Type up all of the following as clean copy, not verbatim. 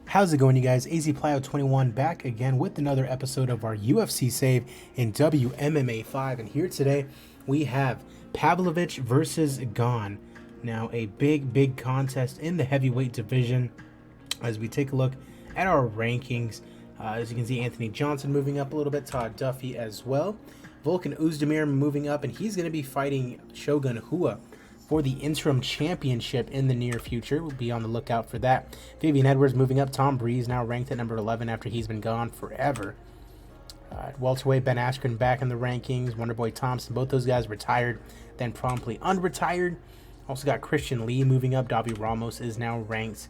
How's it going, you guys? AZPlyo21 back again with another episode of our UFC save in WMMA 5. And here today we have Pavlovich versus GANE. Now a big contest in the heavyweight division as we take a look at our rankings. As you can see, Anthony Johnson moving up a little bit, Todd Duffy as well. Volkan Oezdemir moving up, and he's going to be fighting Shogun Hua for the interim championship in the near future. We'll be on the lookout for that. Vivian Edwards moving up. Tom Breeze now ranked at number 11 after he's been gone forever. At welterweight, Ben Askren back in the rankings. Wonderboy Thompson, both those guys retired, then promptly unretired. Also got Christian Lee moving up. Davi Ramos is now ranked.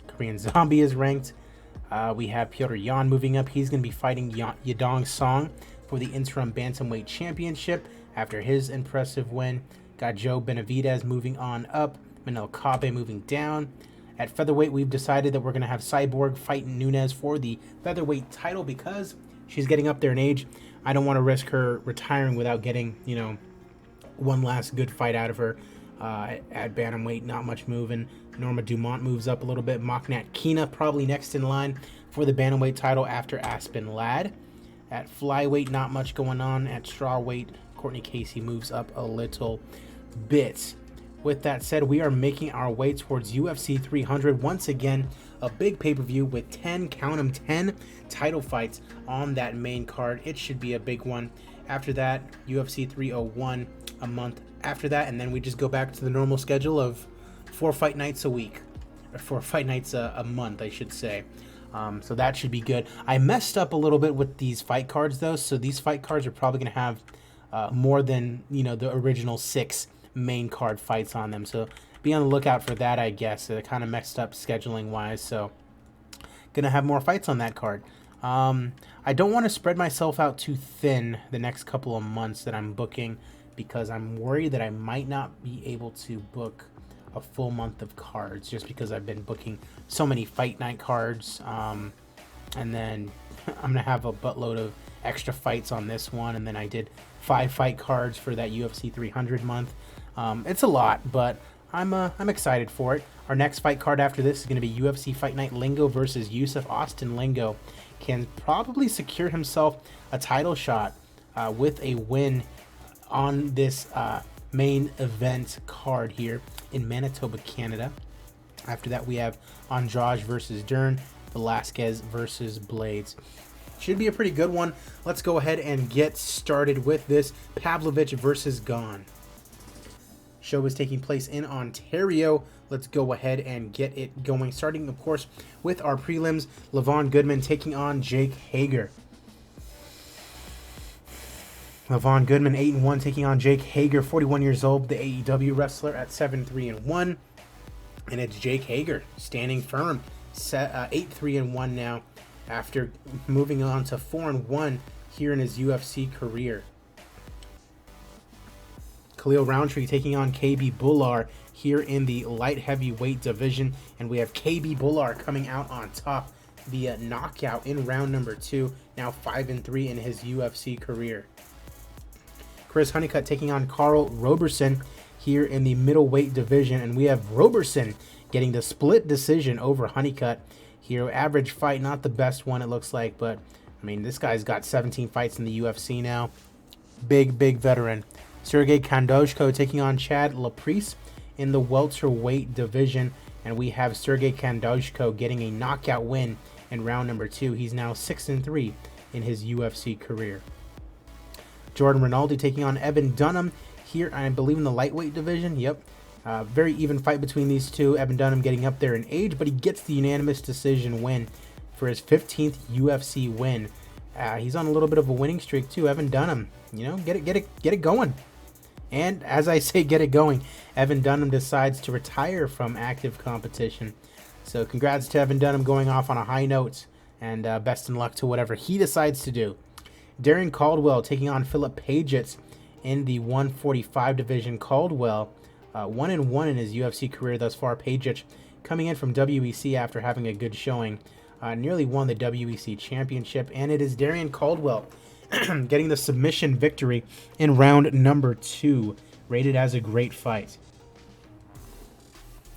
Korean Zombie is ranked. We have Petr Yan moving up. He's going to be fighting Yadong Song for the interim bantamweight championship after his impressive win. Got Joe Benavidez moving on up. Manel Kabe moving down. At featherweight, we've decided that we're going to have Cyborg fighting Nunes for the featherweight title because she's getting up there in age. I don't want to risk her retiring without getting, one last good fight out of her. At bantamweight, not much moving. Norma Dumont moves up a little bit. Maknat Kina probably next in line for the bantamweight title after Aspen Ladd. At flyweight, not much going on. At strawweight, Courtney Casey moves up a little bit. With that said, we are making our way towards UFC 300. Once again, a big pay-per-view with 10, count them, 10 title fights on that main card. It should be a big one. After that, UFC 301 a month after that, and then we just go back to the normal schedule of 4 fight nights a week, or 4 fight nights a month, I should say. So that should be good. I messed up a little bit with these fight cards, though, so these fight cards are probably going to have more than, the original 6 main card fights on them. So be on the lookout for that, I guess. They're kind of messed up scheduling-wise, so going to have more fights on that card. I don't want to spread myself out too thin the next couple of months that I'm booking because I'm worried that I might not be able to book a full month of cards just because I've been booking so many fight night cards. And then I'm going to have a buttload of extra fights on this one, and then I did 5 fight cards for that UFC 300 month. It's a lot, but I'm excited for it. Our next fight card after this is going to be UFC Fight Night Lingo versus Yusuf. Austin Lingo can probably secure himself a title shot with a win on this main event card here in Manitoba, Canada. After that, we have Andrade versus Dern, Velasquez versus Blades. Should be a pretty good one. Let's go ahead and get started with this Pavlovich versus GANE. Show is taking place in Ontario. Let's go ahead and get it going. Starting, of course, with our prelims. Levon Goodman taking on Jake Hager. Levon Goodman 8-1 taking on Jake Hager, 41 years old, the AEW wrestler at 7-3-1. And it's Jake Hager standing firm, 8-3-1 now, after moving on to 4-1 here in his UFC career. Khalil Roundtree taking on KB Bullar here in the light heavyweight division, and we have KB Bullar coming out on top via knockout in round number 2, now 5-3 in his UFC career. Chris Honeycutt taking on Carl Roberson here in the middleweight division, and we have Roberson getting the split decision over Honeycutt here. Average fight, not the best one it looks like, but I mean, this guy's got 17 fights in the UFC now. Big veteran. Sergey Kandojko taking on Chad Laprise in the welterweight division, and we have Sergey Kandojko getting a knockout win in round number 2. He's now 6-3 in his UFC career. Jordan Rinaldi taking on Evan Dunham here, I believe, in the lightweight division. Yep. Very even fight between these two. Evan Dunham getting up there in age, but he gets the unanimous decision win for his 15th UFC win. He's on a little bit of a winning streak too. Evan Dunham, get it going. And as I say, get it going, Evan Dunham decides to retire from active competition. So congrats to Evan Dunham going off on a high note, and best in luck to whatever he decides to do. Darren Caldwell taking on Philip Pagetz in the 145 division. Caldwell 1-1 in his UFC career thus far. Pagetz coming in from WEC after having a good showing. Nearly won the WEC championship, and it is Darren Caldwell getting the submission victory in round number 2, rated as a great fight.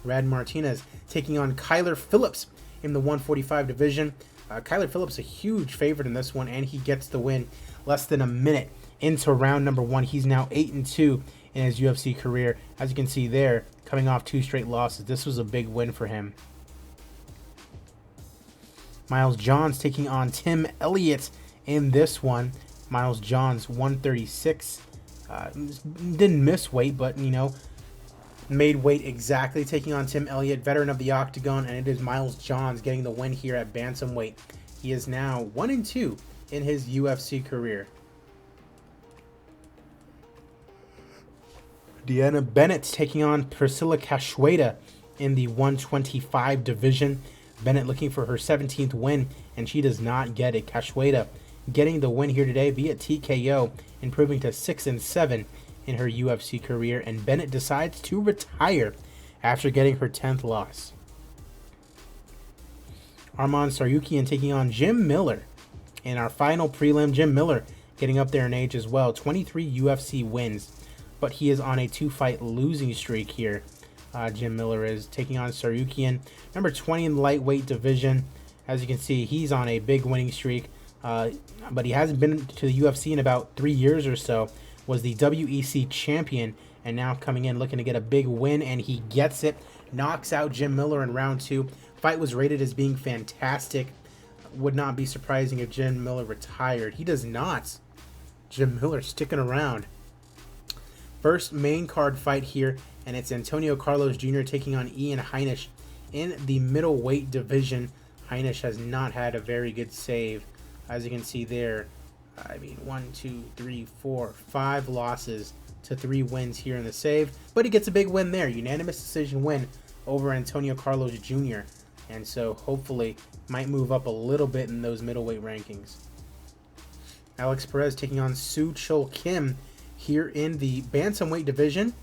Rad Martinez taking on Kyler Phillips in the 145 division. Kyler Phillips a huge favorite in this one, and he gets the win less than a minute into round number 1. He's now 8-2 in his UFC career. As you can see there, coming off 2 straight losses, this was a big win for him. Miles Johns taking on Tim Elliott in this one. Miles Johns 136. Didn't miss weight, but made weight exactly, taking on Tim Elliott, veteran of the Octagon, and it is Miles Johns getting the win here at bantamweight. He is now 1-2 in his UFC career. Deanna Bennett taking on Priscilla Cachoeira in the 125 division. Bennett looking for her 17th win, and she does not get it. Cachoeira getting the win here today via TKO, improving to 6-7 in her UFC career, and Bennett decides to retire after getting her 10th loss. Arman Tsarukyan taking on Jim Miller in our final prelim. Jim Miller getting up there in age as well, 23 UFC wins, but he is on a 2-fight losing streak here. Jim Miller is taking on Tsarukyan, number 20 in the lightweight division. As you can see, he's on a big winning streak, but he hasn't been to the UFC in about 3 years or so. Was the WEC champion, and now coming in looking to get a big win, and he gets it. Knocks out Jim Miller in round 2. Fight was rated as being fantastic. Would not be surprising if Jim Miller retired. He does not. Jim Miller sticking around. First main card fight here, and it's Antonio Carlos Jr. taking on Ian Heinisch in the middleweight division. Heinisch has not had a very good save, as you can see there. 1, 2, 3, 4, 5 losses to 3 wins here in the save, but he gets a big win there. Unanimous decision win over Antonio Carlos Jr. And so hopefully might move up a little bit in those middleweight rankings. Alex Perez taking on Soo Chul Kim here in the bantamweight division.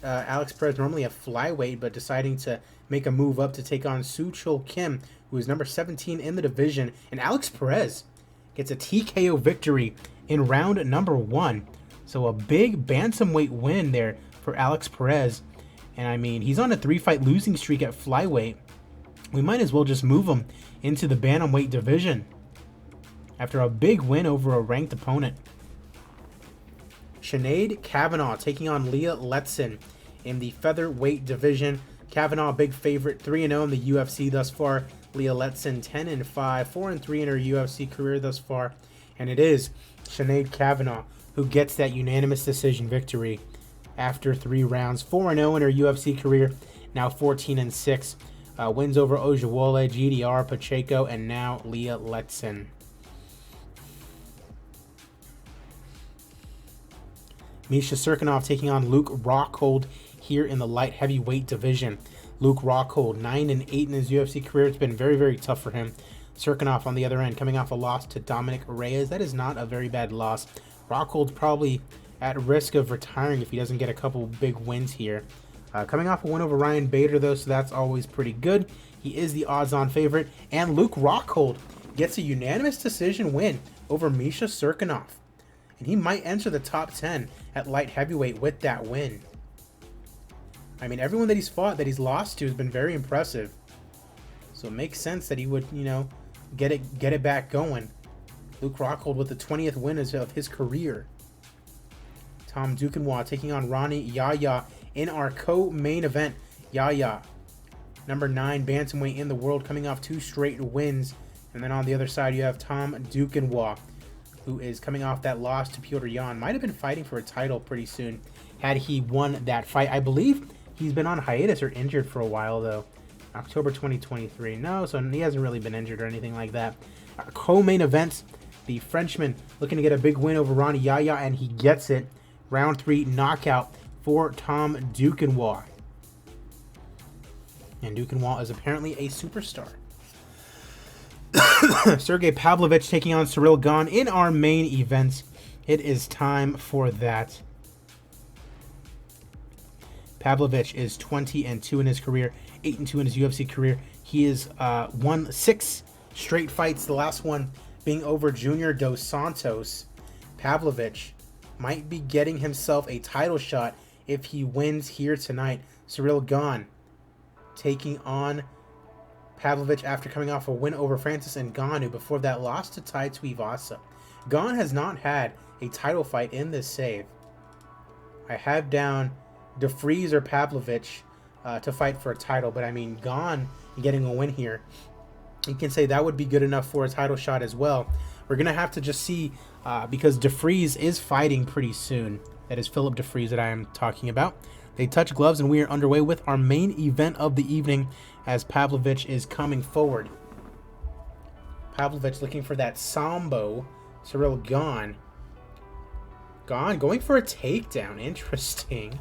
Alex Perez normally a flyweight, but deciding to make a move up to take on Soo Chul Kim, who is number 17 in the division. And Alex Perez gets a TKO victory in round number 1. So a big bantamweight win there for Alex Perez. And he's on a 3-fight losing streak at flyweight. We might as well just move him into the bantamweight division after a big win over a ranked opponent. Sinead Kavanagh taking on Leah Letson in the featherweight division. Kavanagh, big favorite, 3-0 in the UFC thus far. Leah Letson, 10-5, 4-3 in her UFC career thus far. And it is Sinead Kavanagh who gets that unanimous decision victory after 3 rounds. 4-0 in her UFC career, now 14-6. Wins over Ojewole, GDR, Pacheco, and now Leah Letson. Misha Cirkunov taking on Luke Rockhold here in the light heavyweight division. Luke Rockhold, 9-8 in his UFC career. It's been very, very tough for him. Cirkunov on the other end, coming off a loss to Dominic Reyes. That is not a very bad loss. Rockhold's probably at risk of retiring if he doesn't get a couple big wins here. Coming off a win over Ryan Bader, though, so that's always pretty good. He is the odds-on favorite. And Luke Rockhold gets a unanimous decision win over Misha Cirkunov. And he might enter the top 10 at light heavyweight with that win. Everyone that he's fought, that he's lost to, has been very impressive. So it makes sense that he would, get it back going. Luke Rockhold with the 20th win of his career. Tom Duquesnoy taking on Ronnie Yahya in our co-main event. Yahya, number 9 bantamweight in the world, coming off 2 straight wins. And then on the other side, you have Tom Duquesnoy, who is coming off that loss to Petr Yan. Might have been fighting for a title pretty soon had he won that fight. I believe he's been on hiatus or injured for a while, though. October 2023. No, so he hasn't really been injured or anything like that. Co-main events, the Frenchman looking to get a big win over Ronnie Yahya, and he gets it. Round 3 knockout for Tom Duquesnoy. And Duquesnoy is apparently a superstar. Sergey Pavlovich taking on CYRIL GANE in our main event. It is time for that. Pavlovich is 20-2 in his career, 8-2 in his UFC career. He has won 6 straight fights, the last one being over Junior Dos Santos. Pavlovich might be getting himself a title shot if he wins here tonight. CYRIL GANE taking on Pavlovich after coming off a win over Francis Ngannou. Before that, lost to Tai Tuivasa. GANE has not had a title fight in this save. I have down DeFries or Pavlovich to fight for a title, but I mean, GANE getting a win here, you can say that would be good enough for a title shot as well. We're going to have to just see, because DeFries is fighting pretty soon. That is Philip DeFries that I am talking about. They touch gloves, and we are underway with our main event of the evening as Pavlovich is coming forward. Pavlovich looking for that Sambo. CYRIL GANE. GANE going for a takedown. Interesting.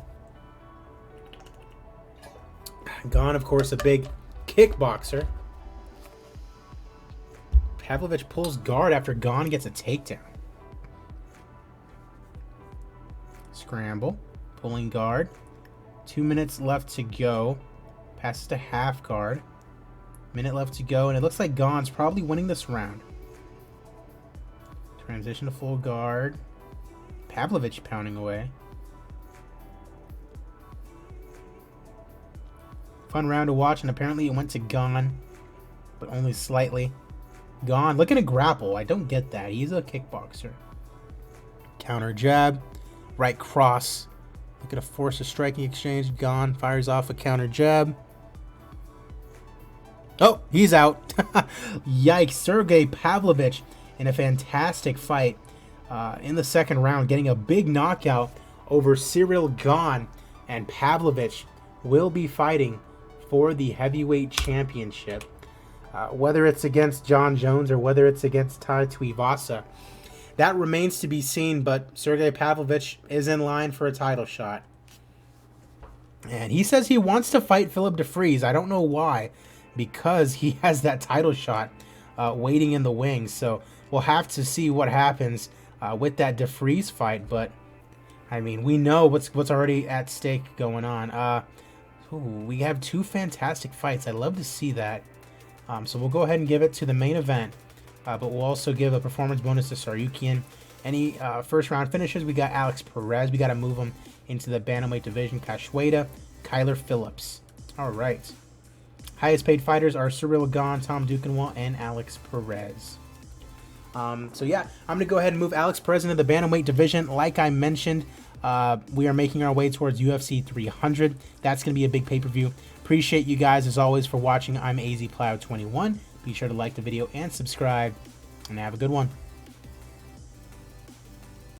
GANE, of course, a big kickboxer. Pavlovich pulls guard after GANE gets a takedown. Scramble. Pulling guard. 2 minutes left to go. Passes to half guard. Minute left to go, and it looks like GANE's probably winning this round. Transition to full guard. Pavlovich pounding away. Fun round to watch, and apparently it went to GANE, but only slightly. GANE looking to grapple. I don't get that. He's a kickboxer. Counter jab. Right cross. Looking to force a striking exchange. GANE fires off a counter jab. Oh, he's out. Yikes. Sergey Pavlovich in a fantastic fight in the second round, getting a big knockout over CYRIL GANE, and Pavlovich will be fighting for the heavyweight championship. Whether it's against John Jones or whether it's against Tai Tuivasa, that remains to be seen, but Sergey Pavlovich is in line for a title shot. And he says he wants to fight Philip DeFries. I don't know why, because he has that title shot waiting in the wings. So we'll have to see what happens with that DeFries fight. But, I mean, we know what's already at stake going on. We have two fantastic fights. I love to see that. So we'll go ahead and give it to the main event. But we'll also give a performance bonus to Saryukian. Any first round finishes, we got Alex Perez. We got to move him into the bantamweight division. Cachoeira, Kyler Phillips. All right. Highest paid fighters are CYRIL GANE, Tom Duquesnoy, and Alex Perez. So yeah, I'm going to go ahead and move Alex Perez into the bantamweight division. Like I mentioned, we are making our way towards UFC 300. That's going to be a big pay-per-view. Appreciate you guys as always for watching. I'm AZPlow21. Be sure to like the video and subscribe, and have a good one.